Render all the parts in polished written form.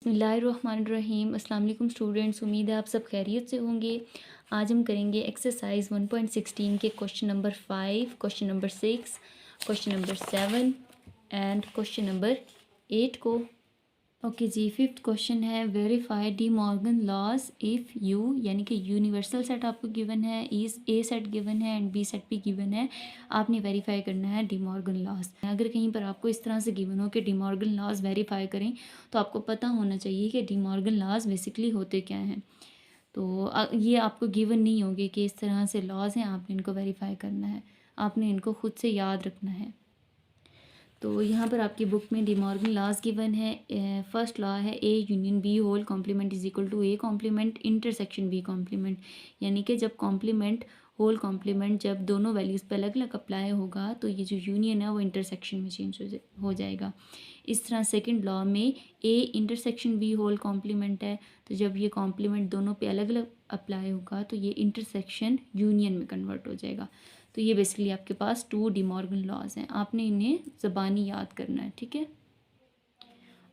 बिस्मिल्लाहिर्रहमानिर्रहीम। अस्सलाम वालेकुम स्टूडेंट्स, उम्मीद है आप सब खैरियत से होंगे। आज हम करेंगे एक्सरसाइज 1.16 के question number 5, question number 6, question number 7 and question number 8 को। ओके जी, फिफ्थ क्वेश्चन है verify De Morgan laws if you, यानी कि यूनिवर्सल सेट आपको गिवन है, इज ए सेट गिवन है एंड बी सेट भी गिवन है। आपने वेरीफाई करना है डी मॉर्गन लॉज। अगर कहीं पर आपको इस तरह से गिवन हो कि डी मॉर्गन लॉज वेरीफाई करें, तो आपको पता होना चाहिए कि डी मॉर्गन लॉज बेसिकली होते क्या हैं। तो ये आपको गिवन नहीं होगी कि इस तरह से लॉज हैं, आपने इनको वेरीफाई करना है, आपने इनको खुद से याद रखना है। तो यहाँ पर आपकी बुक में डी मॉर्गन लॉज गिवन है। फर्स्ट लॉ है A union B whole complement is equal to A complement intersection B complement, यानी कि जब कॉम्प्लीमेंट होल कॉम्प्लीमेंट जब दोनों वैल्यूज़ पे अलग अलग अप्लाई होगा तो ये जो यूनियन है वो इंटरसेक्शन में चेंज हो जाएगा। इस तरह सेकंड लॉ में A intersection B whole complement है, तो जब ये कॉम्प्लीमेंट दोनों पे अलग अलग अप्लाई होगा तो ये इंटरसेक्शन यूनियन में कन्वर्ट हो जाएगा। तो ये बेसिकली आपके पास 2 डी मॉर्गन लॉज हैं, आपने इन्हें ज़बानी याद करना है, ठीक है।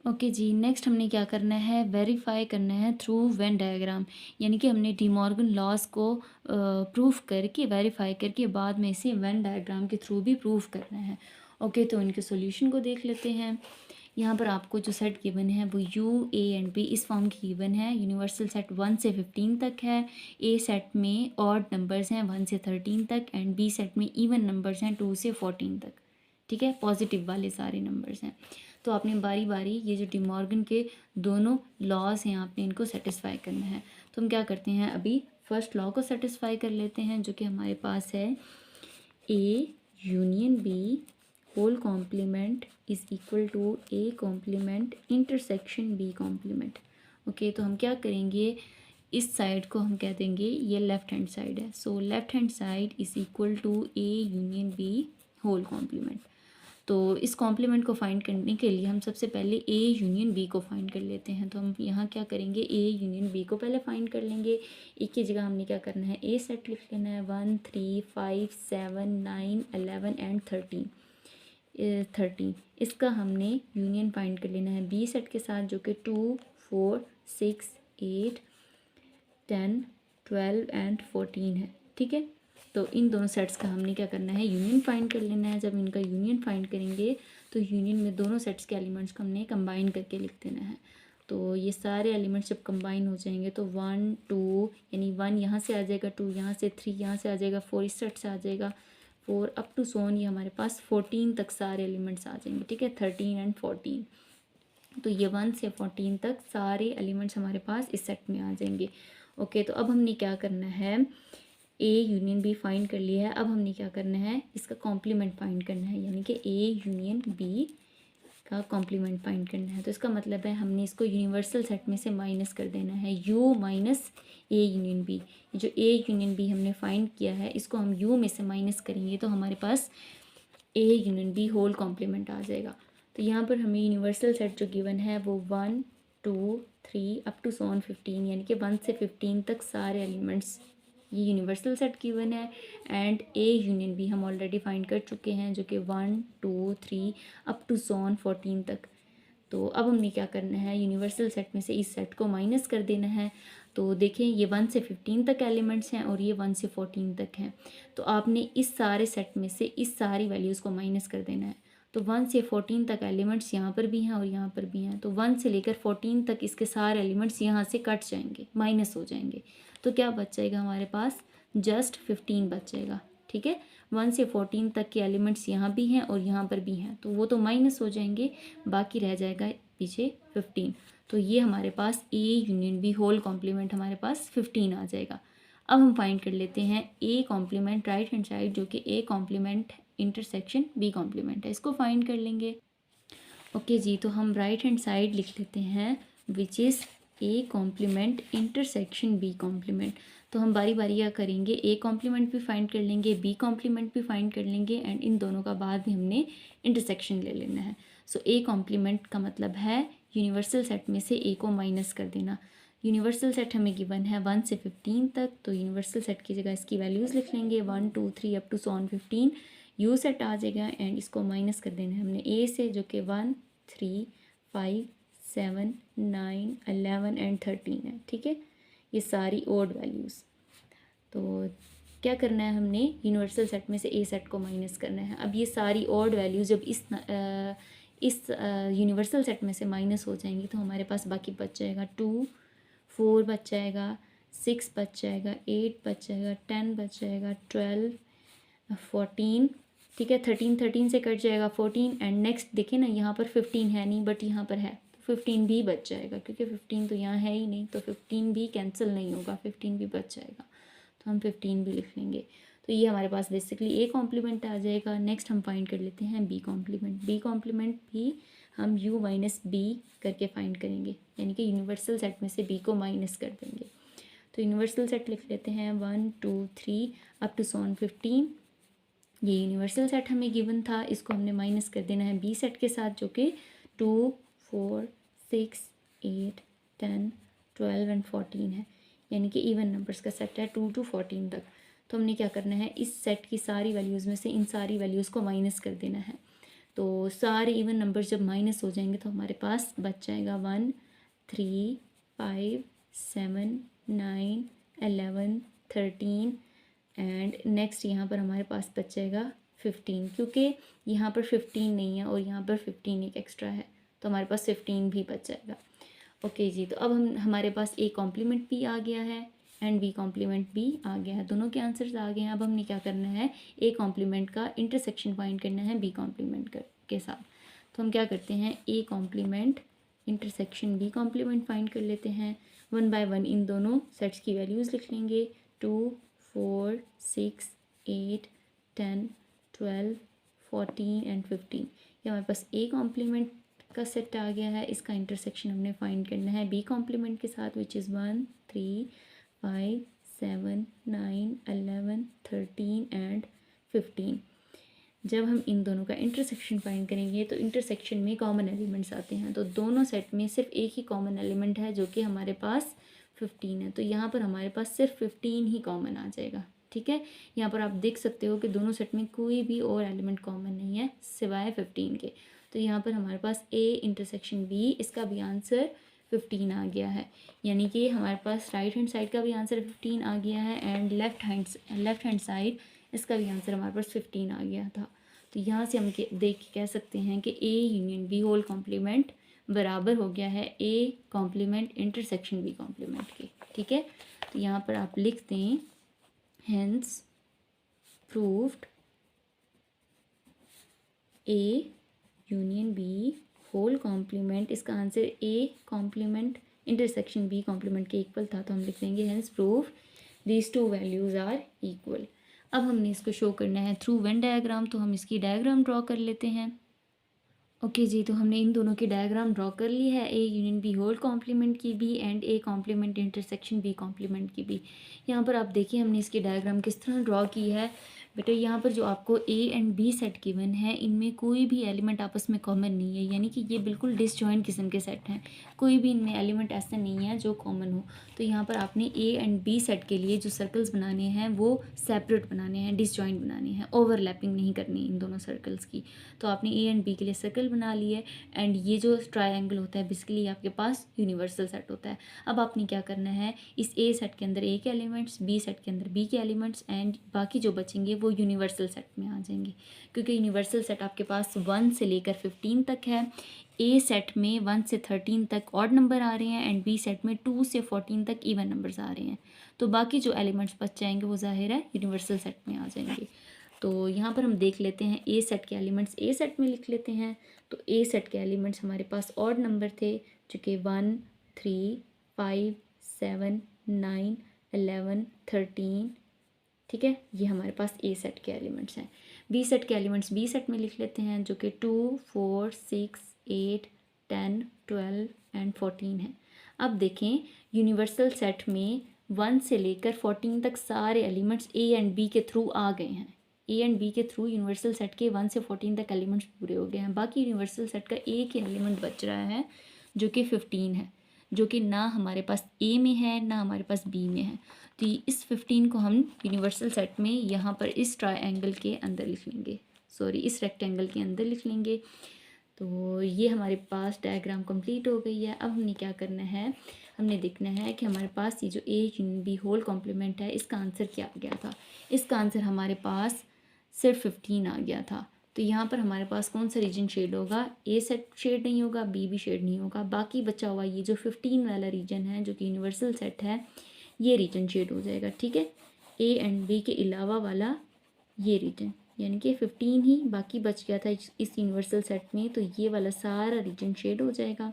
ओके जी, नेक्स्ट हमने क्या करना है, वेरीफाई करना है थ्रू वेन डायग्राम, यानी कि हमने डी मॉर्गन लॉज को प्रूफ करके वेरीफाई करके बाद में इसे वेन डायग्राम के थ्रू भी प्रूफ करना है। ओके, तो इनके सॉल्यूशन को देख लेते हैं। यहाँ पर आपको जो सेट गिवन है वो यू ए एंड बी इस फॉर्म की गिवन है। यूनिवर्सल सेट 1 से 15 तक है। ए सेट में ऑड नंबर्स हैं 1 से 13 तक एंड बी सेट में इवन नंबर्स हैं 2 से 14 तक, ठीक है, पॉजिटिव वाले सारे नंबर्स हैं। तो आपने बारी बारी ये जो डी मॉर्गन के दोनों लॉज हैं आपने इनको सेटिस्फाई करना है। तो हम क्या करते हैं, अभी फर्स्ट लॉ को सेटिस्फाई कर लेते हैं जो कि हमारे पास है A union B whole complement is equal to A complement intersection B complement. Okay, तो हम क्या करेंगे, इस साइड को हम कह देंगे ये लेफ़्ट हैंड साइड है। So left hand side is equal to A union B whole complement. तो इस कॉम्प्लीमेंट को फाइंड करने के लिए हम सबसे पहले ए यूनियन बी को फाइंड कर लेते हैं। तो हम यहाँ क्या करेंगे, ए यूनियन बी को पहले फाइंड कर लेंगे। एक की जगह हमने क्या करना है, ए सेट लिख लेना है 1 3 5 7 9 11 एंड 13। इसका हमने यूनियन फाइंड कर लेना है बी सेट के साथ जो कि 2 4 6 8 10 12 एंड 14 है, ठीक है। तो इन दोनों सेट्स का हमने क्या करना है, यूनियन फाइंड कर लेना है। जब इनका यूनियन फाइंड करेंगे तो यूनियन में दोनों सेट्स के एलिमेंट्स को हमने कंबाइन करके लिख देना है। तो ये सारे एलिमेंट्स जब कंबाइन हो जाएंगे तो 1 2 यानी 1 यहाँ से आ जाएगा, 2 यहाँ से, 3 यहाँ से आ जाएगा, 4 इस सेट से आ जाएगा, 4 अप टू सोन ये हमारे पास 14 तक सारे एलिमेंट्स आ जाएंगे, ठीक है, 13 एंड 14। तो ये 1 से 14 तक सारे एलिमेंट्स हमारे पास इस सेट में आ जाएंगे। ओके, तो अब हमने क्या करना है, ए यूनियन बी फाइंड कर लिया है। अब हमने क्या करना है, इसका कॉम्प्लीमेंट फाइंड करना है, यानी कि ए यूनियन बी का कॉम्प्लीमेंट फाइंड करना है। तो इसका मतलब है हमने इसको यूनिवर्सल सेट में से माइनस कर देना है, U minus A union B. जो ए यूनियन बी हमने फाइंड किया है इसको हम यू में से माइनस करेंगे तो हमारे पास A union B whole complement आ जाएगा। तो यहाँ पर हमें यूनिवर्सल सेट जो गिवन है वो 1 2 3 अप टू सोन 15, यानी कि 1 से 15 तक सारे एलिमेंट्स ये यूनिवर्सल सेट गिवन है। एंड ए यूनियन बी हम ऑलरेडी फाइंड कर चुके हैं जो कि 1 2 3 अप टू सोन 14 तक। तो अब हमने क्या करना है, यूनिवर्सल सेट में से इस सेट को माइनस कर देना है। तो देखें ये 1 से 15 तक एलिमेंट्स हैं और ये 1 से 14 तक हैं। तो आपने इस सारे सेट में से इस सारी वैल्यूज़ को माइनस कर देना है। तो 1 से 14 तक एलिमेंट्स यहाँ पर भी हैं और यहाँ पर भी हैं। तो 1 से लेकर 14 तक इसके सारे एलिमेंट्स यहाँ से कट जाएंगे, माइनस हो जाएंगे। तो क्या बच जाएगा हमारे पास, जस्ट 15 बच जाएगा, ठीक है। 1 से 14 तक के एलिमेंट्स यहाँ भी हैं और यहाँ पर भी हैं, तो वो तो माइनस हो जाएंगे, बाकी रह जाएगा पीछे 15। तो ये हमारे पास A union B whole complement हमारे पास 15 आ जाएगा। अब हम फाइंड कर लेते हैं A complement right hand side जो कि A complement intersection B complement है, इसको फाइंड कर लेंगे। ओके जी, तो हम राइट हैंड साइड लिख लेते हैं which is A complement intersection B complement. तो हम बारी बारी क्या करेंगे, ए कॉम्प्लीमेंट भी फाइंड कर लेंगे, बी कॉम्प्लीमेंट भी फाइंड कर लेंगे एंड इन दोनों का बाद भी हमने इंटरसेक्शन ले लेना है। सो ए कॉम्प्लीमेंट का मतलब है यूनिवर्सल सेट में से ए को माइनस कर देना। यूनिवर्सल सेट हमें गिवन है 1 से 15 तक, तो यूनिवर्सल सेट की जगह इसकी वैल्यूज़ लिख लेंगे 1 2 3 अप टू सोन 15। यू सेट आ जाएगा एंड इसको माइनस कर देना है हमने ए से जो कि 1 3 5 7, 9, 11 एंड 13 है, ठीक है। ये सारी ओड वैल्यूज़। तो क्या करना है, हमने यूनिवर्सल सेट में से ए सेट को माइनस करना है। अब ये सारी ऑड वैल्यूज जब इस यूनिवर्सल सेट में से माइनस हो जाएंगी तो हमारे पास बाकी बच जाएगा 2, 4 बच जाएगा, 6 बच जाएगा, 8 बच जाएगा, 10 बच जाएगा, 12, 14, ठीक है। 13 से कट जाएगा 14 एंड नेक्स्ट देखिए ना, यहाँ पर 15 है नहीं बट यहाँ पर है, तो 15 भी बच जाएगा क्योंकि 15 तो यहाँ है ही नहीं, तो 15 भी कैंसिल नहीं होगा, 15 भी बच जाएगा, तो हम 15 भी लिख लेंगे। तो ये हमारे पास बेसिकली ए कॉम्प्लीमेंट आ जाएगा। नेक्स्ट हम फाइंड कर लेते हैं बी कॉम्प्लीमेंट। बी कॉम्प्लीमेंट भी हम यू माइनस बी करके फाइंड करेंगे, यानी कि यूनिवर्सल सेट में से बी को माइनस कर देंगे। तो यूनिवर्सल सेट लिख लेते हैं 1, 2, 3 अप टू 15। ये यूनिवर्सल सेट हमें गिवन था, इसको हमने माइनस कर देना है बी सेट के साथ, जो कि 2, 4, 6, 8, 10, 12 एंड 14 है, यानी कि इवन नंबर्स का सेट है 2 to 14 तक। तो हमने क्या करना है, इस सेट की सारी वैल्यूज़ में से इन सारी वैल्यूज़ को माइनस कर देना है। तो सारे इवन नंबर्स जब माइनस हो जाएंगे तो हमारे पास बच जाएगा 1, 3, 5, 7, 9, 11, 13 एंड नेक्स्ट यहाँ पर हमारे पास बच जाएगा 15, क्योंकि यहाँ पर 15 नहीं है और यहाँ पर 15 एक एक्स्ट्रा है, तो हमारे पास 15 भी बच जाएगा। ओके जी, तो अब हमारे पास ए कॉम्प्लीमेंट भी आ गया है एंड बी कॉम्प्लीमेंट भी आ गया है, दोनों के आंसर्स आ गए हैं। अब हमने क्या करना है, ए कॉम्प्लीमेंट का इंटरसेक्शन फाइंड करना है बी कॉम्प्लीमेंट के साथ। तो हम क्या करते हैं, A complement intersection B complement find कर लेते हैं। 1 by 1 इन दोनों सेट्स की वैल्यूज़ लिख लेंगे। 2, 4, 6, 8, 10, 12, 14 एंड 15। ये हमारे पास ए कॉम्प्लीमेंट का सेट आ गया है। इसका इंटरसेक्शन हमने फाइंड करना है बी कॉम्प्लीमेंट के साथ, विच इज़ 1, 3, 5, 7, 9, 11, 13 एंड 15। जब हम इन दोनों का इंटरसेक्शन फाइंड करेंगे तो इंटरसेक्शन में कॉमन एलिमेंट्स आते हैं, तो दोनों सेट में सिर्फ एक ही कॉमन एलिमेंट है जो कि हमारे पास 15 है, तो यहाँ पर हमारे पास सिर्फ 15 ही कॉमन आ जाएगा, ठीक है। यहाँ पर आप देख सकते हो कि दोनों सेट में कोई भी और एलिमेंट कॉमन नहीं है सिवाय 15 के। तो यहाँ पर हमारे पास ए इंटरसेक्शन बी, इसका भी आंसर 15 आ गया है, यानी कि हमारे पास राइट हैंड साइड का भी आंसर 15 आ गया है एंड लेफ़्ट हैंड साइड इसका भी आंसर हमारे पास 15 आ गया था। तो यहाँ से हम देख के कह सकते हैं कि A union B whole complement बराबर हो गया है A complement intersection B complement के, ठीक है। तो यहाँ पर आप लिख दें hence proved A union B whole complement, इसका answer A complement intersection B complement के इक्वल था, तो हम लिख देंगे hence prove these two values are equal. अब हमने इसको शो करना है थ्रू वेन डायग्राम, तो हम इसकी डायग्राम ड्रॉ कर लेते हैं। ओके जी, तो हमने इन दोनों की डायग्राम ड्रॉ कर ली है, A union B whole complement की भी and A complement intersection B complement की भी। यहाँ पर आप देखिए हमने इसकी डायग्राम किस तरह ड्रॉ की है। बेटा यहाँ पर जो आपको A and B set given है, इनमें कोई भी एलिमेंट आपस में कॉमन नहीं है, यानी कि ये बिल्कुल डिसजॉइंट किस्म के सेट हैं, कोई भी इनमें एलिमेंट ऐसा नहीं है जो कॉमन हो। तो यहाँ पर आपने ए एंड बी सेट के लिए जो सर्कल्स बनाने हैं वो सेपरेट बनाने हैं, डिसजॉइंट बनाने हैं, ओवरलैपिंग नहीं करनी इन दोनों सर्कल्स की। तो आपने ए एंड बी के लिए सर्कल बना लिए एंड ये जो ट्रायंगल होता है बेसिकली आपके पास यूनिवर्सल सेट होता है। अब आपने क्या करना है, इस ए सेट के अंदर ए के एलिमेंट्स, बी सेट के अंदर बी के एलिमेंट्स एंड बाकी जो बचेंगे वो यूनिवर्सल सेट में आ जाएंगे, क्योंकि यूनिवर्सल सेट आपके पास 1 से लेकर 15 तक है। ए सेट में 1 से 13 तक ऑड नंबर आ रहे हैं एंड बी सेट में 2 से 14 तक इवन नंबर्स आ रहे हैं। तो बाकी जो एलिमेंट्स बच जाएंगे वो जाहिर है यूनिवर्सल सेट में आ जाएंगे। तो यहाँ पर हम देख लेते हैं ए सेट के एलिमेंट्स ए सेट में लिख लेते हैं। तो ए सेट के एलिमेंट्स हमारे पास ऑड नंबर थे जो कि 1, 3, 5, 7, 9, 11, 13, ठीक है। ये हमारे पास ए सेट के एलिमेंट्स हैं। बी सेट के एलिमेंट्स बी सेट में लिख लेते हैं जो कि 2, 4, 6, 8, 10, 12 एंड 14 है। अब देखें यूनिवर्सल सेट में 1 से लेकर 14 तक सारे एलिमेंट्स ए एंड बी के थ्रू आ गए हैं। ए एंड बी के थ्रू यूनिवर्सल सेट के 1 से 14 तक एलिमेंट्स पूरे हो गए हैं। बाकी यूनिवर्सल सेट का एक ही एलिमेंट बच रहा है जो कि 15 है, जो कि ना हमारे पास ए में है ना हमारे पास बी में है। तो इस 15 को हम यूनिवर्सल सेट में यहाँ पर इस ट्रायंगल के अंदर लिख लेंगे, सॉरी इस रेक्टेंगल के अंदर लिख लेंगे। तो ये हमारे पास डायग्राम कंप्लीट हो गई है। अब हमने क्या करना है, हमने देखना है कि हमारे पास ये जो A union B whole complement है इसका आंसर क्या आ गया था। इसका आंसर हमारे पास सिर्फ 15 आ गया था। तो यहाँ पर हमारे पास कौन सा रीजन शेड होगा, ए सेट शेड नहीं होगा, बी भी शेड नहीं होगा, बाकी बचा हुआ ये जो 15 वाला रीजन है जो कि यूनिवर्सल सेट है ये रीजन शेड हो जाएगा। ठीक है, ए एंड बी के अलावा वाला ये रीजन, यानी कि 15 ही बाकी बच गया था इस यूनिवर्सल सेट में, तो ये वाला सारा रीजन शेड हो जाएगा।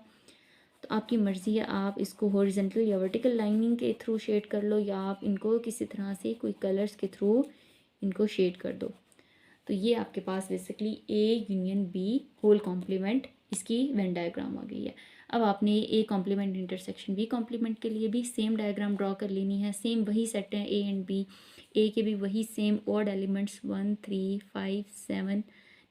तो आपकी मर्ज़ी है, आप इसको हॉरिजॉन्टल या वर्टिकल लाइनिंग के थ्रू शेड कर लो या आप इनको किसी तरह से कोई कलर्स के थ्रू इनको शेड कर दो। तो ये आपके पास basically A union B whole complement इसकी वेन डायग्राम आ गई है। अब आपने A complement intersection B complement के लिए भी सेम डायग्राम ड्रॉ कर लेनी है। सेम वही सेट है ए एंड बी, ए के भी वही सेम ऑड एलिमेंट्स 1 3 5 7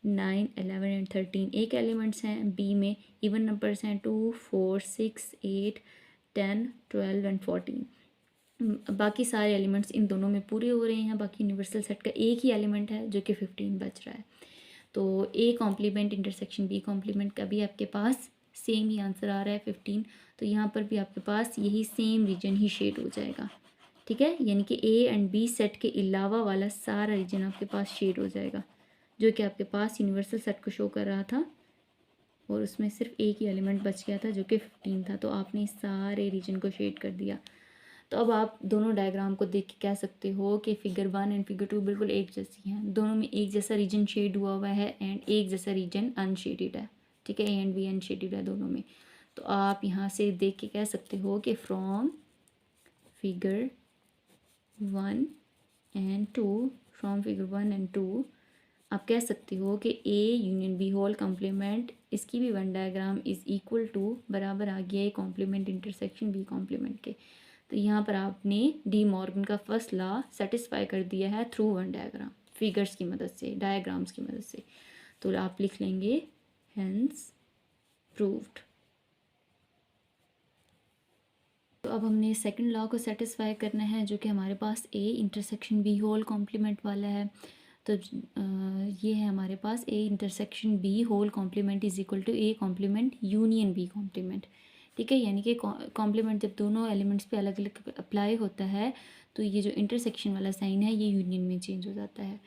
9 11 एंड 13 एक एलिमेंट्स हैं। बी में इवन नंबर्स हैं 2 4 6 8 10 12 एंड 14। बाकी सारे एलिमेंट्स इन दोनों में पूरे हो रहे हैं। बाकी यूनिवर्सल सेट का एक ही एलिमेंट है जो कि 15 बच रहा है। तो A complement intersection B complement का भी आपके पास सेम ही आंसर आ रहा है 15। तो यहाँ पर भी आपके पास यही सेम रीजन ही शेड हो जाएगा। ठीक है, यानी कि ए एंड बी सेट के अलावा वाला सारा रीजन आपके पास शेड हो जाएगा, जो कि आपके पास यूनिवर्सल सेट को शो कर रहा था और उसमें सिर्फ एक ही एलिमेंट बच गया था जो कि 15 था। तो आपने इस सारे रीजन को शेड कर दिया। तो अब आप दोनों डायग्राम को देख के कह सकते हो कि फिगर 1 एंड फिगर 2 बिल्कुल एक जैसी हैं। दोनों में एक जैसा रीजन शेड हुआ हुआ है एंड एक जैसा रीजन अनशेडेड है। ठीक है, ए एंड बी अनशेडेड है दोनों में। तो आप यहाँ से देख के कह सकते हो कि from figure 1 and 2, from figure 1 and 2 आप कह सकते हो कि A union B whole complement इसकी भी Venn diagram is equal to बराबर आ गया है कॉम्प्लीमेंट इंटरसेक्शन बी कॉम्प्लीमेंट के। तो यहाँ पर आपने डी मॉर्गन का फर्स्ट लॉ सेटिस्फाई कर दिया है थ्रू वन डायग्राम, फिगर्स की मदद से, डायग्राम्स की मदद से। तो आप लिख लेंगे हेंस प्रूव्ड। तो अब हमने सेकंड लॉ को सेटिस्फाई करना है जो कि हमारे पास A intersection B whole complement वाला है। तो ये है हमारे पास A intersection B whole complement is equal to A complement union B complement. ठीक है, यानी कि कॉम्प्लीमेंट जब दोनों एलिमेंट्स पे अलग अलग अप्लाई होता है तो ये जो इंटरसेक्शन वाला साइन है ये यूनियन में चेंज हो जाता है।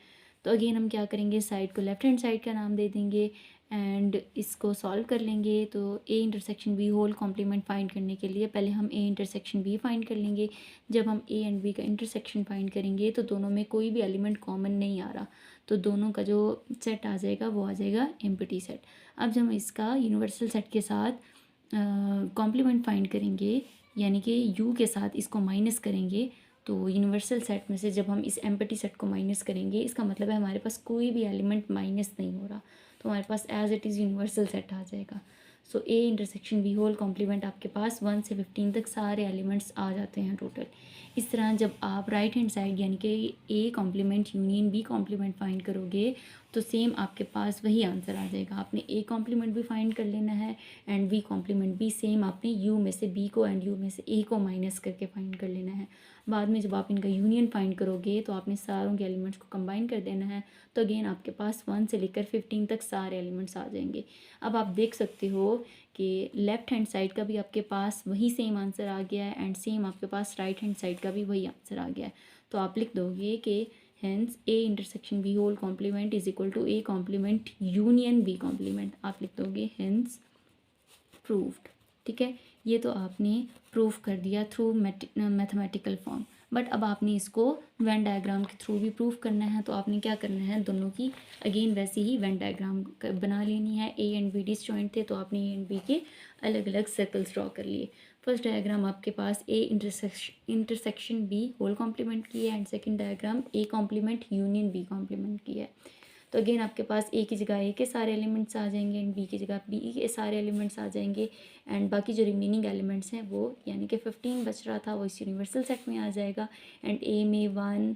तो अगेन हम क्या करेंगे, साइड को लेफ्ट हैंड साइड का नाम दे देंगे एंड इसको सॉल्व कर लेंगे। तो A intersection B whole complement find करने के लिए पहले हम ए इंटरसेक्शन बी फाइंड कर लेंगे। जब हम ए एंड बी का इंटरसेक्शन फाइंड करेंगे तो दोनों में कोई भी एलिमेंट कॉमन नहीं आ रहा, तो दोनों का जो सेट आ जाएगा वो आ जाएगा एम्प्टी सेट। अब जब हम इसका यूनिवर्सल सेट के साथ कॉम्प्लीमेंट फाइंड करेंगे, यानी कि यू के साथ इसको माइनस करेंगे, तो यूनिवर्सल सेट में से जब हम इस एम्प्टी सेट को माइनस करेंगे इसका मतलब है हमारे पास कोई भी एलिमेंट माइनस नहीं हो रहा, तो हमारे पास as it is universal set आ जाएगा। So A intersection B whole complement आपके पास 1 से 15 तक सारे एलिमेंट्स आ जाते हैं टोटल। इस तरह जब आप राइट हैंड साइड यानी कि A complement union B complement find करोगे तो सेम आपके पास वही आंसर आ जाएगा। आपने ए कॉम्प्लीमेंट भी फाइंड कर लेना है एंड बी कॉम्प्लीमेंट भी सेम आपने यू में से बी को एंड यू में से ए को माइनस करके फाइंड कर लेना है। बाद में जब आप इनका यूनियन फाइंड करोगे तो आपने सारों के एलिमेंट्स को कंबाइन कर देना है। तो अगेन आपके पास 1 से लेकर 15 तक सारे एलिमेंट्स आ जाएंगे। अब आप देख सकते हो कि लेफ़्ट हैंड साइड का भी आपके पास वही सेम आंसर आ गया है एंड सेम आपके पास राइट हैंड साइड का भी वही आंसर आ गया है। तो आप लिख दोगे कि hence A intersection B whole complement is equal to A complement union B complement. आप लिख दोगे हेंस प्रूव्ड। ठीक है, ये तो आपने प्रूव कर दिया थ्रू मैथमेटिकल फॉर्म, बट अब आपने इसको वेन डायग्राम के थ्रू भी प्रूव करना है। तो आपने क्या करना है, दोनों की अगेन वैसे ही वेन डायग्राम बना लेनी है। ए एंड बी डिसजॉइंट थे तो आपने ए एंड बी के अलग अलग सर्कल्स ड्रॉ कर लिए। फर्स्ट डायग्राम आपके पास A intersection B whole complement की है and second diagram A complement union B complement की है। तो अगेन आपके पास ए की जगह ए के सारे एलिमेंट्स आ जाएंगे एंड बी की जगह बी के सारे एलिमेंट्स आ जाएंगे एंड बाकी जो रिमेनिंग एलिमेंट्स हैं वो यानी कि 15 बच रहा था वो इस यूनिवर्सल सेट में आ जाएगा। एंड ए में 1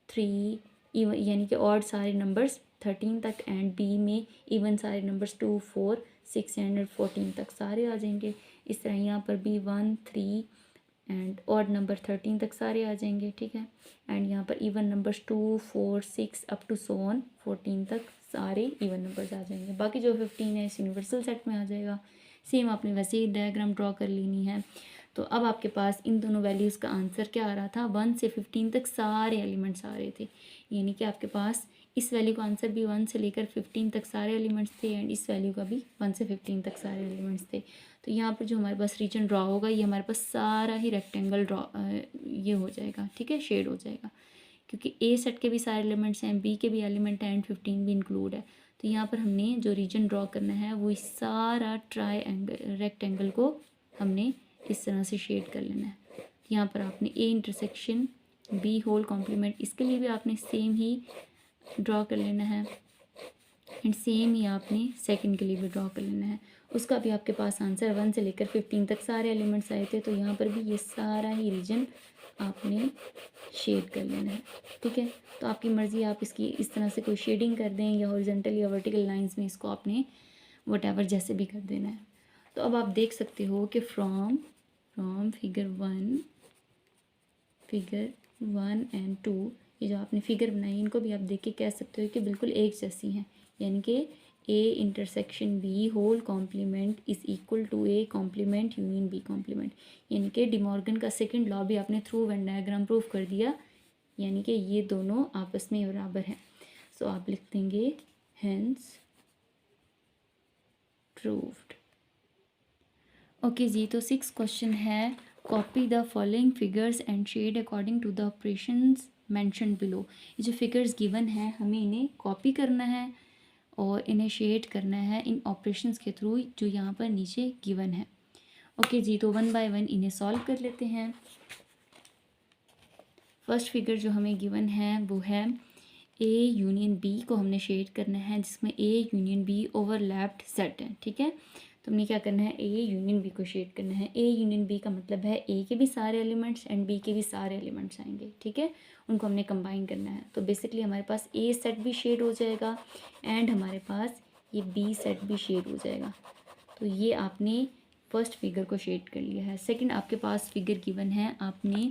3 इवन यानी कि ऑड सारे नंबर्स 13 तक एंड बी में इवन सारे नंबर्स 2 4 6 एंड 14 तक सारे आ जाएंगे। इस तरह यहाँ पर भी 1 3 एंड ऑड नंबर 13 तक सारे आ जाएंगे। ठीक है, एंड यहाँ पर even numbers 2 4 6 up to so on 14 तक सारे इवन नंबर्स आ जाएंगे। बाकी जो 15 है इस यूनिवर्सल सेट में आ जाएगा। सेम आपने वैसे ही डायग्राम ड्रॉ कर लेनी है। तो अब आपके पास इन दोनों वैल्यूज़ का आंसर क्या आ रहा था, 1 से 15 तक सारे एलिमेंट्स आ रहे थे। यानी कि आपके पास इस वैल्यू का आंसर भी 1 से लेकर 15 तक सारे एलिमेंट्स थे एंड इस वैल्यू का भी 1 से 15 तक सारे एलिमेंट्स थे। तो यहाँ पर जो हमारे पास रीजन ड्रॉ होगा ये हमारे पास सारा ही रेक्टेंगल ड्रॉ ये हो जाएगा, ठीक है, शेड हो जाएगा, क्योंकि ए सेट के भी सारे एलिमेंट्स हैं, बी के भी एलिमेंट हैं एंड 15 भी इंक्लूड है। तो यहाँ पर हमने जो रीजन ड्रॉ करना है वो इस सारा ट्राइएंगल रेक्टेंगल को हमने इस तरह से शेड कर लेना है। यहाँ पर आपने A intersection B whole complement, इसके लिए भी आपने सेम ही ड्रॉ कर लेना है एंड सेम ही आपने सेकंड के लिए भी ड्रॉ कर लेना है। उसका भी आपके पास आंसर 1 से लेकर 15 तक सारे एलिमेंट्स आए थे। तो यहाँ पर भी ये सारा ही रीजन आपने शेड कर लेना है, ठीक है। तो आपकी मर्ज़ी, आप इसकी इस तरह से कोई शेडिंग कर दें या हॉरिजॉन्टल या वर्टिकल लाइंस में इसको आपने वट जैसे भी कर देना है। तो अब आप देख सकते हो कि फ्रॉम फिगर 1 एंड 2 ये जो आपने फिगर बनाई इनको भी आप देख के कह सकते हो कि बिल्कुल एक जैसी हैं। यानी कि A intersection B whole complement is equal to A complement union B complement. यानी कि डिमॉर्गन का सेकंड लॉ भी आपने थ्रू वेन डायग्राम प्रूफ कर दिया, यानी कि ये दोनों आपस में बराबर हैं। सो आप लिख देंगे हेंस प्रूव्ड। ओके जी, तो 6 क्वेश्चन है, copy the following figures and shade according to the operations mentioned below. ये जो फिगर्स गिवन है हमें इन्हें कॉपी करना है और इन्हें शेड करना है इन ऑपरेशंस के थ्रू जो यहाँ पर नीचे गिवन है। ओके जी, तो 1 बाय 1 इन्हें सॉल्व कर लेते हैं। फर्स्ट फिगर जो हमें गिवन है वो है ए यूनियन बी को हमने शेड करना है, जिसमें A union B overlapped set है, ठीक है। तो हमने क्या करना है, ए यूनियन बी को शेड करना है। ए यूनियन बी का मतलब है ए के भी सारे एलिमेंट्स एंड बी के भी सारे एलिमेंट्स आएंगे, ठीक है, उनको हमने कंबाइन करना है। तो बेसिकली हमारे पास ए सेट भी शेड हो जाएगा एंड हमारे पास ये बी सेट भी शेड हो जाएगा। तो ये आपने फर्स्ट फिगर को शेड कर लिया है। सेकंड आपके पास फिगर गिवन है, आपने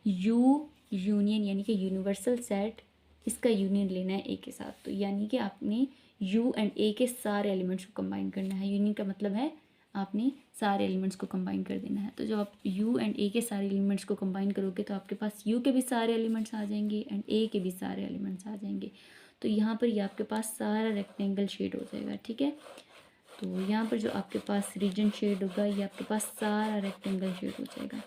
यू यूनियन यानी कि यूनिवर्सल सेट इसका यूनियन लेना है ए के साथ। तो यानी कि आपने यू एंड ए के सारे एलिमेंट्स को कंबाइन करना है। यूनियन का मतलब है आपने सारे एलिमेंट्स को कंबाइन कर देना है। तो जब आप यू एंड ए के सारे एलिमेंट्स को कंबाइन करोगे तो आपके पास यू के भी सारे एलिमेंट्स आ जाएंगे एंड ए के भी सारे एलिमेंट्स आ जाएंगे। तो यहाँ पर ये आपके पास सारा रेक्टेंगल शेड हो जाएगा, ठीक है। तो यहाँ पर जो आपके पास रीजन शेड होगा ये आपके पास सारा रेक्टेंगल शेड हो जाएगा।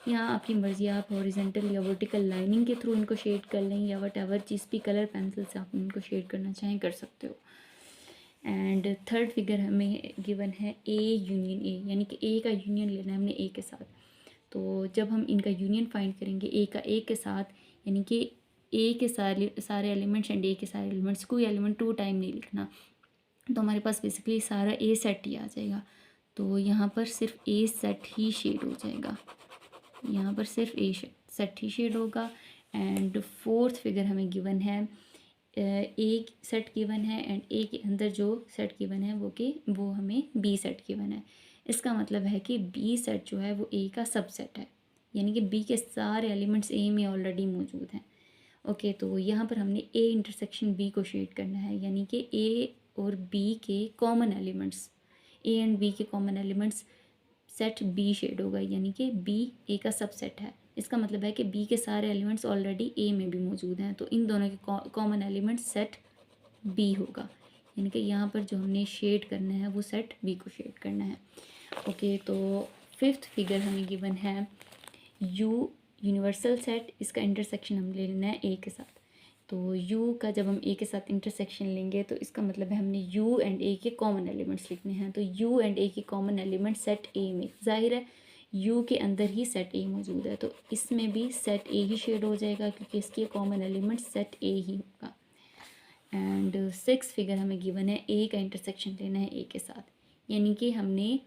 यहाँ आपकी मर्ज़ी, आप हॉरिजॉन्टल या वर्टिकल लाइनिंग के थ्रू इनको शेड कर लें या वट एवर जिस भी कलर पेंसिल से आप इनको शेड करना चाहें कर सकते हो। एंड थर्ड फिगर हमें गिवन है ए यूनियन ए, यानी कि ए का यूनियन लेना है हमने ए के साथ। तो जब हम इनका यूनियन फाइंड करेंगे ए का ए के साथ, यानी कि ए के सारे एलिमेंट्स एंड ए के सारे एलिमेंट्स, कोई एलिमेंट 2 टाइम नहीं लिखना। तो हमारे पास बेसिकली सारा ए सेट ही आ जाएगा। तो यहाँ पर सिर्फ ए सेट ही शेड हो जाएगा, यहाँ पर सिर्फ ए सेट ही शेड होगा। एंड फोर्थ फिगर हमें गिवन है, ए सेट गिवन है एंड ए के अंदर जो सेट गिवन है वो हमें बी सेट गिवन है। इसका मतलब है कि बी सेट जो है वो ए का सबसेट है, यानी कि बी के सारे एलिमेंट्स ए में ऑलरेडी मौजूद हैं। ओके, तो यहाँ पर हमने ए इंटरसेक्शन बी को शेड करना है, यानी कि ए और बी के common elements, A and B के common elements set B shade होगा, यानी कि बी ए का सबसेट है। इसका मतलब है कि बी के सारे एलिमेंट्स ऑलरेडी ए में भी मौजूद हैं, तो इन दोनों के कॉमन एलिमेंट्स सेट बी होगा, यानी कि यहाँ पर जो हमने शेड करना है वो सेट बी को शेड करना है। ओके, तो फिफ्थ फिगर हमें गिवन है यू यूनिवर्सल सेट, इसका इंटरसेक्शन हम ले लेना है ए के साथ। तो यू का जब हम ए के साथ इंटरसेक्शन लेंगे तो इसका मतलब है हमने यू एंड ए के कॉमन एलिमेंट्स लिखने हैं। तो यू एंड ए के कॉमन एलिमेंट सेट ए में, जाहिर है यू के अंदर ही सेट ए मौजूद है, तो इसमें भी सेट ए ही शेड हो जाएगा क्योंकि इसके कॉमन एलिमेंट सेट ए ही होगा। एंड सिक्स फिगर हमें गिवन है, ए का इंटरसेक्शन लेना है ए के साथ, यानी कि हमने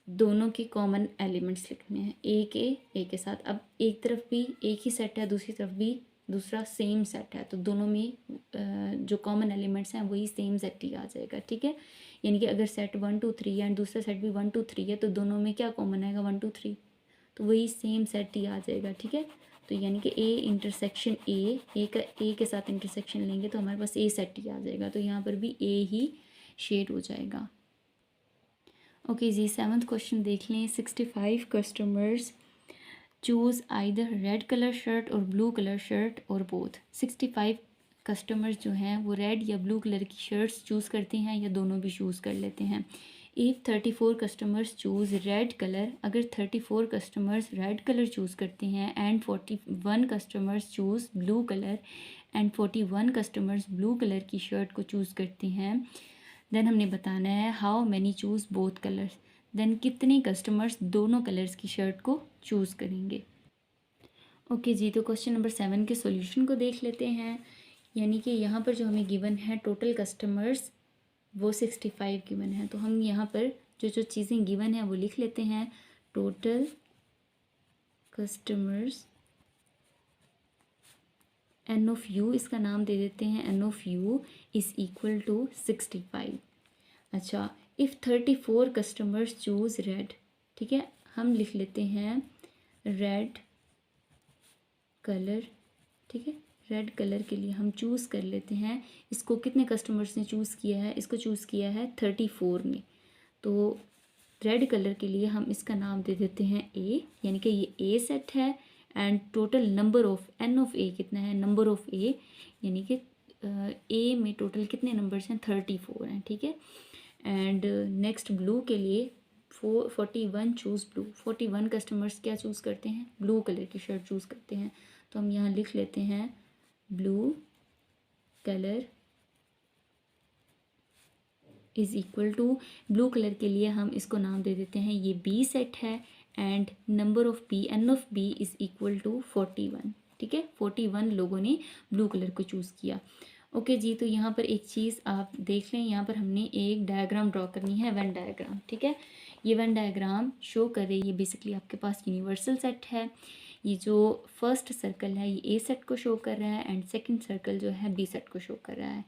दोनों के कॉमन एलिमेंट्स लिखने हैं ए के साथ। अब एक तरफ भी एक ही सेट है, दूसरी तरफ भी दूसरा सेम सेट है, तो दोनों में जो कॉमन एलिमेंट्स हैं वही सेम सेट ही आ जाएगा, ठीक है। यानी कि अगर सेट 1 2 3 है एंड दूसरा सेट भी 1 2 3 है तो दोनों में क्या कॉमन आएगा 1 2 3, तो वही सेम सेट ही आ जाएगा, ठीक है। तो यानी कि ए इंटरसेक्शन ए का ए के साथ इंटरसेक्शन लेंगे तो हमारे पास ए सेट ही आ जाएगा, तो यहाँ पर भी ए ही शेड हो जाएगा। ओके जी, 7th क्वेश्चन देख लें। 65 customers choose either red colour shirt और ब्लू कलर शर्ट और बोथ। 65 कस्टमर्स जो हैं वो रेड या ब्लू कलर की शर्ट्स चूज़ करते हैं या दोनों भी चूज़ कर लेते हैं। If 34 customers choose red colour, अगर 34 कस्टमर्स रेड कलर चूज़ करते हैं and 41 customers choose blue colour and 41 customers blue colour की शर्ट को चूज़ करते हैं, देन हमने बताना है how many choose both colours, then कितने कस्टमर्स दोनों कलर्स की शर्ट को चूज़ करेंगे। ओके जी, तो क्वेश्चन नंबर 7 के सॉल्यूशन को देख लेते हैं। यानी कि यहाँ पर जो हमें गिवन है टोटल कस्टमर्स वो 65 गिवन है, तो हम यहाँ पर जो जो चीज़ें गिवन है वो लिख लेते हैं। Total customers n of U, इसका नाम दे देते हैं n of U is equal to 65। अच्छा, इफ़ 34 कस्टमर्स चूज़ रेड, ठीक है, हम लिख लेते हैं रेड कलर, ठीक है, रेड कलर के लिए हम चूज़ कर लेते हैं। इसको कितने कस्टमर्स ने चूज़ किया है, इसको चूज़ किया है 34 ने, तो रेड कलर के लिए हम इसका नाम दे देते हैं ए, यानी कि ये ए सेट है and total number of N of A कितना है, नंबर ऑफ ए, यानी कि ए में टोटल कितने नंबर्स हैं, 34 हैं, ठीक है। एंड नेक्स्ट ब्लू के लिए 41 चूज़ ब्लू, 41 कस्टमर्स क्या चूज़ करते हैं, ब्लू कलर की शर्ट चूज़ करते हैं, तो हम यहाँ लिख लेते हैं blue colour is equal to, blue colour के लिए हम इसको नाम दे देते हैं ये बी सेट है and number of B, n of B is equal to 41, ठीक है, 41 लोगों ने ब्लू कलर को चूज़ किया। ओके जी, तो यहाँ पर एक चीज़ आप देख लें, यहाँ पर हमने एक डायग्राम ड्रॉ करनी है, वेन डायग्राम, ठीक है। ये वेन डायग्राम शो कर रही है बेसिकली आपके पास यूनिवर्सल सेट है। ये जो फर्स्ट सर्कल है ये ए सेट को शो कर रहा है एंड सेकंड सर्कल जो है बी सेट को शो कर रहा है।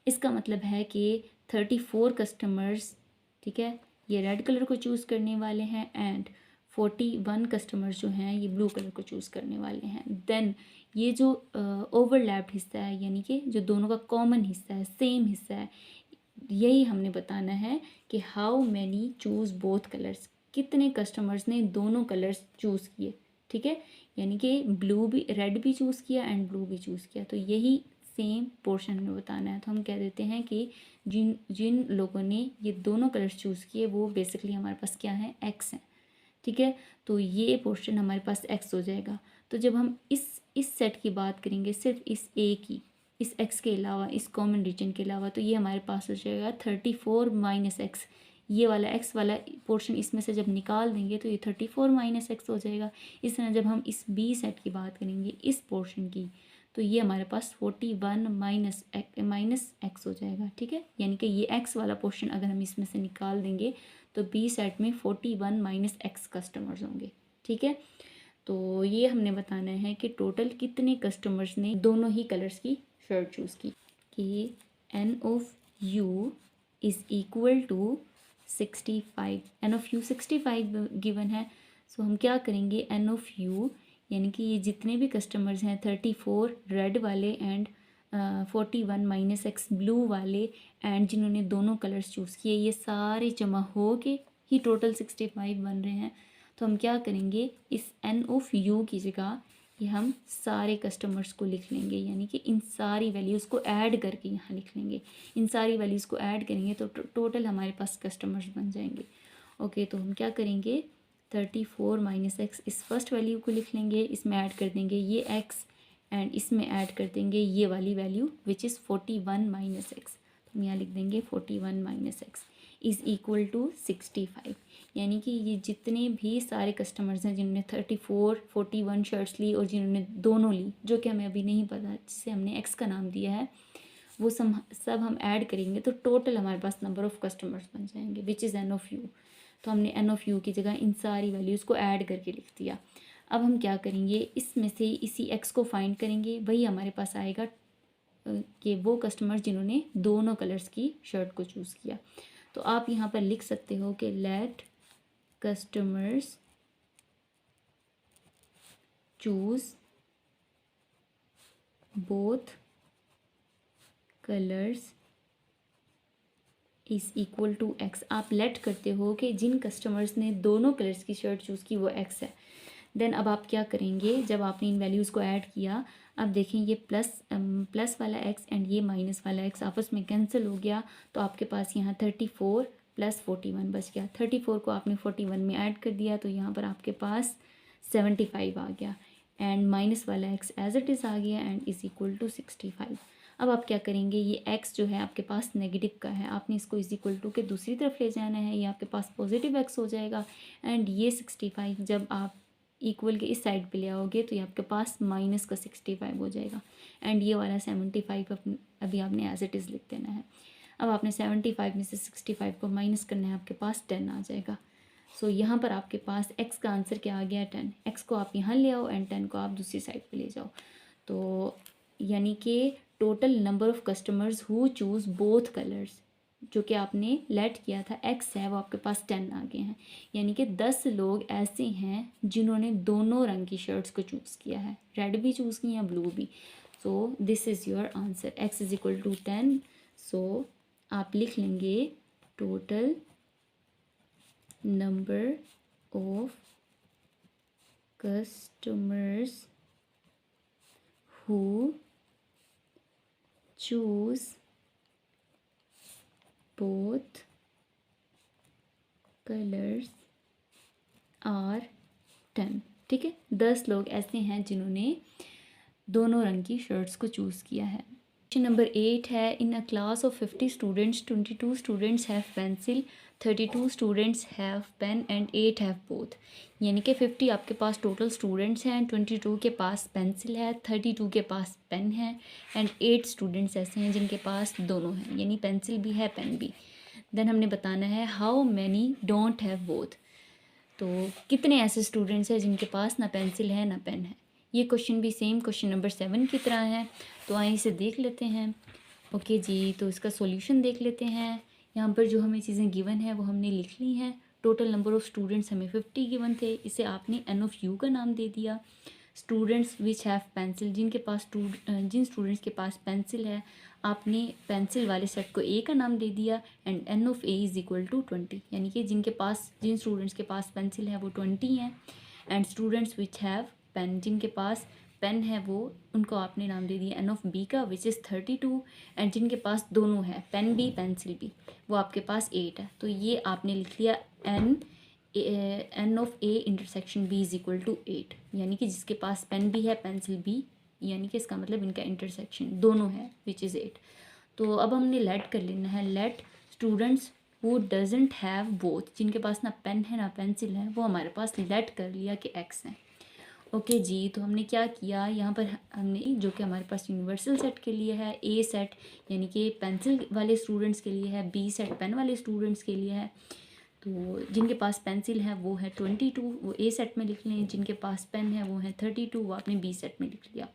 इसका मतलब है कि 34 कस्टमर्स, ठीक है, ये रेड कलर को चूज़ करने वाले हैं एंड 41 कस्टमर्स जो हैं ये ब्लू कलर को चूज़ करने वाले हैं। देन ये जो ओवरलैप्ड हिस्सा है, यानी कि जो दोनों का कॉमन हिस्सा है, सेम हिस्सा है, यही हमने बताना है कि how many choose both colours, कितने कस्टमर्स ने दोनों कलर्स चूज़ किए, ठीक है, यानी कि ब्लू भी, रेड भी चूज़ किया एंड ब्लू भी चूज़ किया, तो यही सेम पोर्शन में बताना है। तो हम कह देते हैं कि जिन जिन लोगों ने ये दोनों कलर्स चूज़ किए वो बेसिकली हमारे पास क्या है, एक्स हैं, ठीक है, तो ये पोर्शन हमारे पास एक्स हो जाएगा। तो जब हम इस सेट की बात करेंगे सिर्फ इस ए की, इस एक्स के अलावा, इस कॉमन रीजन के अलावा, तो ये हमारे पास हो जाएगा 34 माइनस एक्स, ये वाला एक्स वाला पोर्शन इसमें से जब निकाल देंगे तो ये 34 माइनस एक्स हो जाएगा। इस तरह जब हम इस बी सेट की बात करेंगे इस पोर्शन की, तो ये हमारे पास 41 माइनस एक्स हो जाएगा, ठीक है, यानी कि ये एक्स वाला पोर्शन अगर हम इसमें से निकाल देंगे तो बी सेट में 41 माइनस एक्स कस्टमर्स होंगे, ठीक है। तो ये हमने बताना है कि टोटल कितने कस्टमर्स ने दोनों ही कलर्स की शर्ट चूज़ की, कि n of U is equal to 65, n of U 65 given है, सो हम क्या करेंगे, एन ऑफ यू यानी कि ये जितने भी कस्टमर्स हैं 34 रेड वाले एंड 41 माइनस एक्स ब्लू वाले एंड जिन्होंने दोनों कलर्स चूज़ किए, ये सारे जमा हो के ही टोटल 65 बन रहे हैं। तो हम क्या करेंगे, इस एन ऑफ यू की जगह ये हम सारे कस्टमर्स को लिख लेंगे, यानी कि इन सारी वैल्यूज़ को ऐड करके यहाँ लिख लेंगे, इन सारी वैल्यूज़ को ऐड करेंगे तो टोटल हमारे पास कस्टमर्स बन जाएंगे। ओके, तो हम क्या करेंगे, 34 माइनस एक्स, इस फर्स्ट वैल्यू को लिख लेंगे, इसमें ऐड कर देंगे ये एक्स एंड इसमें ऐड कर देंगे ये वाली value which is 41 minus x, तो हम यहाँ लिख देंगे 41 minus x is equal to 65, यानी कि ये जितने भी सारे कस्टमर्स हैं जिन्होंने 34 41 शर्ट्स ली और जिन्होंने दोनों ली, जो कि हमें अभी नहीं पता, जिसे हमने एक्स का नाम दिया है, वो सब हम ऐड करेंगे तो टोटल हमारे पास नंबर ऑफ़ कस्टमर्स बन जाएंगे which is an of you. तो हमने एन ऑफ यू की जगह इन सारी वैल्यूज़ को ऐड करके लिख दिया। अब हम क्या करेंगे, इसमें से इसी एक्स को फाइंड करेंगे, वही हमारे पास आएगा कि वो कस्टमर्स जिन्होंने दोनों कलर्स की शर्ट को चूज़ किया। तो आप यहाँ पर लिख सकते हो कि let customers choose both colours is equal to x. आप लेट करते हो कि जिन कस्टमर्स ने दोनों कलर्स की शर्ट चूज़ की वो एक्स है। देन अब आप क्या करेंगे, जब आपने इन वैल्यूज़ को ऐड किया, अब देखें ये प्लस वाला एक्स एंड ये माइनस वाला एक्स आपस में कैंसिल हो गया, तो आपके पास यहाँ 34 प्लस 41 बच गया। 34 को आपने 41 में ऐड कर दिया तो यहाँ पर आपके पास 75 आ गया, एंड माइनस वाला एक्स एज इट इज़ आ गया एंड इज़ इक्वल टू 65। अब आप क्या करेंगे, ये एक्स जो है आपके पास नेगेटिव का है, आपने इसको इज इक्वल टू के दूसरी तरफ ले जाना है, ये आपके पास पॉजिटिव एक्स हो जाएगा। एंड ये 65 जब आप इक्वल के इस साइड पे ले आओगे तो ये आपके पास माइनस का 65 हो जाएगा, एंड ये वाला 75 अभी आपने एज इट इज़ लिख देना है। अब आपने 75 में से 65 को माइनस करना है, आपके पास 10 आ जाएगा। सो यहाँ पर आपके पास x का आंसर क्या आ गया 10। x को आप यहाँ ले आओ एंड 10 को आप दूसरी साइड पे ले जाओ, तो यानी कि total number of customers who choose both colours जो कि आपने लेट किया था x है वो आपके पास 10 आ गए हैं। यानी कि 10 लोग ऐसे हैं जिन्होंने दोनों रंग की शर्ट्स को चूज़ किया है, रेड भी चूज़ की या ब्लू भी। So this is your answer, x is equal to 10। So आप लिख लेंगे total number of customers who choose both colors are 10। ठीक है, 10 लोग ऐसे हैं जिन्होंने दोनों रंग की शर्ट्स को चूज़ किया है। क्वेश्चन नंबर 8 है, in a class of 50 students 22 students have pencil, 32 students have pen and 8 have both. यानी कि 50 आपके पास टोटल स्टूडेंट्स हैं, 22 के पास पेंसिल है, 32 के पास पेन है एंड 8 स्टूडेंट्स ऐसे हैं जिनके पास दोनों हैं, यानी पेंसिल भी है पेन भी। देन हमने बताना है how many don't have both, तो कितने ऐसे स्टूडेंट्स हैं जिनके पास ना पेंसिल है ना पेन है। ये क्वेश्चन भी सेम क्वेश्चन नंबर 7 की तरह है, तो आइए इसे देख लेते हैं। ओके जी, तो इसका सॉल्यूशन देख लेते हैं। यहाँ पर जो हमें चीज़ें गिवन है वो हमने लिख ली हैं। टोटल नंबर ऑफ़ स्टूडेंट्स हमें 50 गिवन थे, इसे आपने एन ऑफ यू का नाम दे दिया। स्टूडेंट्स विच हैव पेंसिल, जिन स्टूडेंट्स के पास पेंसिल है आपने पेंसिल वाले सेट को ए का नाम दे दिया, and n of A is equal to 20, यानी कि जिन स्टूडेंट्स के पास पेंसिल है वो 20 हैं। And students which have pen, जिनके पास पेन है वो उनको आपने नाम दे दिया एन ऑफ बी का विच इज़ 32, एंड जिनके पास दोनों है पेन भी पेंसिल भी वो आपके पास 8 है। तो ये आपने लिख लिया n of A intersection B is equal to 8, यानी कि जिसके पास पेन भी है पेंसिल भी, यानी कि इसका मतलब इनका इंटरसेक्शन दोनों है विच इज़ 8। तो अब हमने लेट कर लेना है, let students who doesn't have both, जिनके पास ना पेन है ना पेंसिल है वो हमारे पास लेट कर लिया कि एक्स है। ओके जी, तो हमने क्या किया, यहाँ पर हमने जो कि हमारे पास यूनिवर्सल सेट के लिए है, ए सेट यानी कि पेंसिल वाले स्टूडेंट्स के लिए है, बी सेट पेन वाले स्टूडेंट्स के लिए है। तो जिनके पास पेंसिल है वो है 22, वो ए सेट में लिख लें, जिनके पास पेन है वो है 32, वो आपने बी सेट में लिख लिया।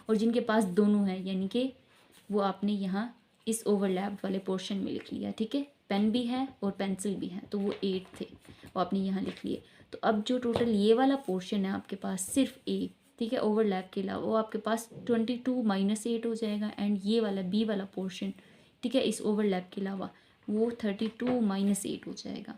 और जिनके पास दोनों है यानी कि वो आपने यहाँ इस ओवरलैप वाले पोर्शन में लिख लिया। ठीक है, पेन भी है और पेंसिल भी है तो वो 8 थे, वो आपने यहाँ लिख लिए। तो अब जो टोटल ये वाला पोर्शन है आपके पास सिर्फ ए, ठीक है, ओवरलैप के अलावा वो आपके पास 22 माइनस 8 हो जाएगा, एंड ये वाला बी वाला पोर्शन, ठीक है, इस ओवरलैप के अलावा वो 32 माइनस 8 हो जाएगा।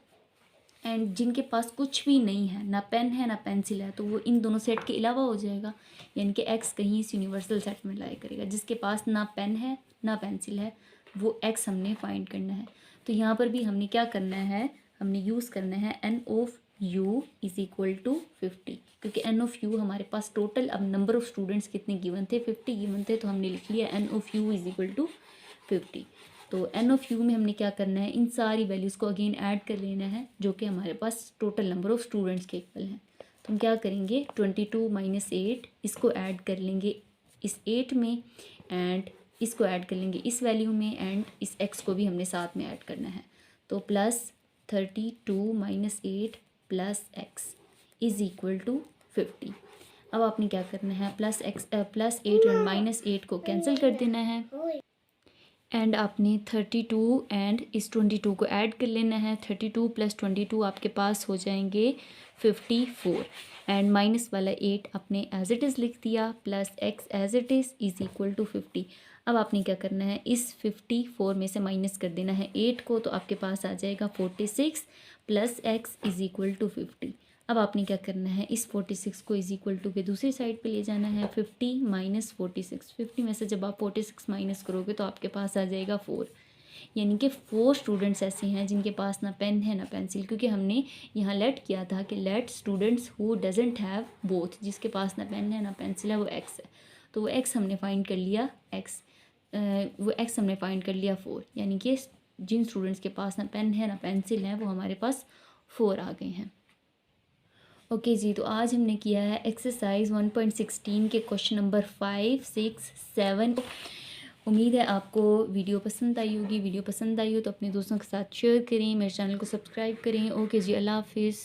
एंड जिनके पास कुछ भी नहीं है, ना पेन है ना पेंसिल है, तो वो इन दोनों सेट के अलावा हो जाएगा, यानी कि एक्स कहीं इस यूनिवर्सल सेट में लाया करेगा। जिसके पास ना पेन है ना पेंसिल है वो एक्स हमने फाइंड करना है। तो यहाँ पर भी हमने क्या करना है, हमने यूज़ करना है n of U is equal to 50, क्योंकि एन ऑफ यू हमारे पास टोटल अब नंबर ऑफ़ स्टूडेंट्स कितने गिवन थे, 50 गिवन थे, तो हमने लिख लिया n of U is equal to 50। तो एन ऑफ यू में हमने क्या करना है, इन सारी वैल्यूज़ को अगेन ऐड कर लेना है जो कि हमारे पास टोटल नंबर ऑफ़ स्टूडेंट्स के इक्वल हैं। तो हम क्या करेंगे, 22 माइनस 8 इसको ऐड कर लेंगे इस 8 में, एंड इसको ऐड कर लेंगे इस वैल्यू में, एंड इस x को भी हमने साथ में ऐड करना है। तो plus 32 minus 8 plus x is equal to 50। अब आपने क्या करना है, प्लस 8 और माइनस 8 को कैंसिल कर देना है, एंड आपने 32 एंड इस 22 को ऐड कर लेना है। 32 + 22 आपके पास हो जाएंगे 54 एंड माइनस वाला 8 आपने एज इट इज़ लिख दिया plus x as it is equal to 50। अब आपने क्या करना है, इस 54 में से माइनस कर देना है 8 को, तो आपके पास आ जाएगा 46 plus x is equal to 50। अब आपने क्या करना है, इस 46 को इज इक्वल टू के दूसरी साइड पे ले जाना है। 50 माइनस 46, 50 में से जब आप 46 माइनस करोगे तो आपके पास आ जाएगा 4। यानी कि 4 स्टूडेंट्स ऐसे हैं जिनके पास ना पेन है ना पेंसिल, क्योंकि हमने यहाँ लेट किया था कि let students who doesn't have both, जिसके पास ना पेन है ना पेंसिल है वो एक्स है। तो वो एक्स हमने फाइंड कर लिया, वो एक्स हमने फाइंड कर लिया 4। यानी कि जिन स्टूडेंट्स के पास ना पेन है ना पेंसिल है वो हमारे पास 4 आ गए हैं। ओके जी, तो आज हमने किया है एक्सरसाइज 1.16 के क्वेश्चन नंबर 5, 6, 7। उम्मीद है आपको वीडियो पसंद आई होगी। वीडियो पसंद आई हो तो अपने दोस्तों के साथ शेयर करें, मेरे चैनल को सब्सक्राइब करें। ओके जी, अल्लाह हाफिज़।